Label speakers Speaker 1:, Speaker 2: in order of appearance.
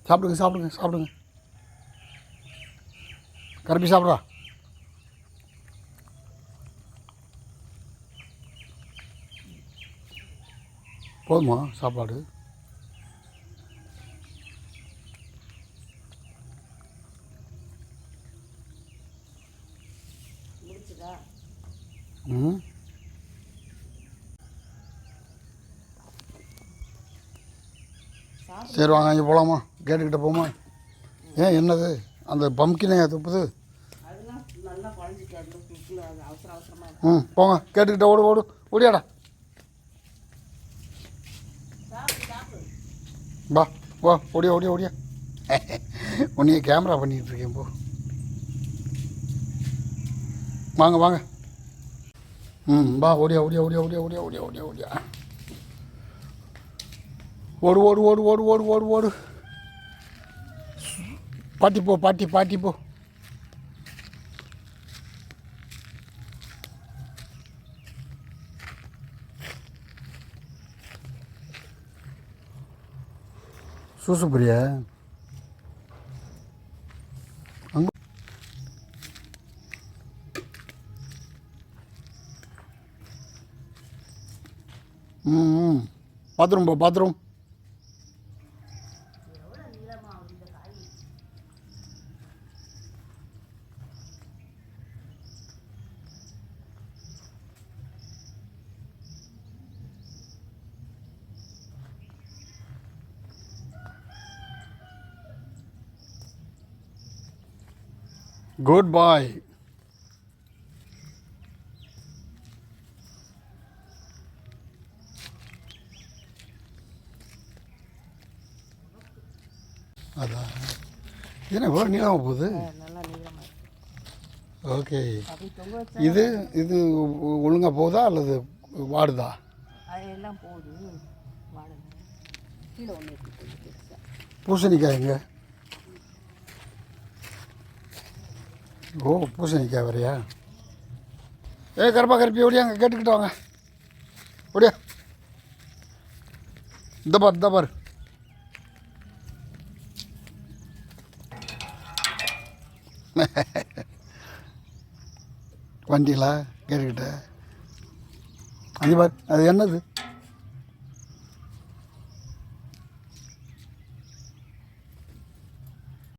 Speaker 1: சாப்பிடுங்க சாப்பிடுங்க சாப்பிடுங்க. கருப்பி சாப்பிட்றா. போதுமா சாப்பாடு? ம். சரி வாங்க இங்கே போகலாமா? கேட்டுக்கிட்ட போமா? ஏன் என்னது அந்த பம்கினே துப்புது? ம் போங்க கேட்டுக்கிட்ட ஓடு ஓடு ஓடியாடா. வா வா ஓடியா ஓடியா ஓடியா. உன்னையே கேமரா பண்ணிகிட்டு இருக்கேன் போ. வாங்க வாங்க. ம் வா ஓடியா ஓடியா ஓடியா ஓடியா ஓடியா ஓடியா ஓடியா ஓடியா. ஓடு ஓடு ஓடு ஓடு ஓடு ஓடு ஓடு. பாட்டி போ பாட்டி பாட்டி போ. சூசுப்பிரியா அங்கே. ம் பாத்ரூம் போ பாத்ரூம். குட் பாய். அதான் என்ன இவ்வளோ நீளமாக போகுது? ஓகே. இது இது ஒழுங்காக போகுதா அல்லது வாடுதா?
Speaker 2: எல்லாம் போகுது.
Speaker 1: பூசணிக்காய்ங்க. ஓ பூசணிக்காய் வரையா? கருப்பா கருப்பி ஓடியாங்க கேட்டுக்கிட்டு வாங்க. ஓடியா. இந்த பார் வண்டிங்களா கேட்டுக்கிட்ட. அங்கே பார் அது என்னது?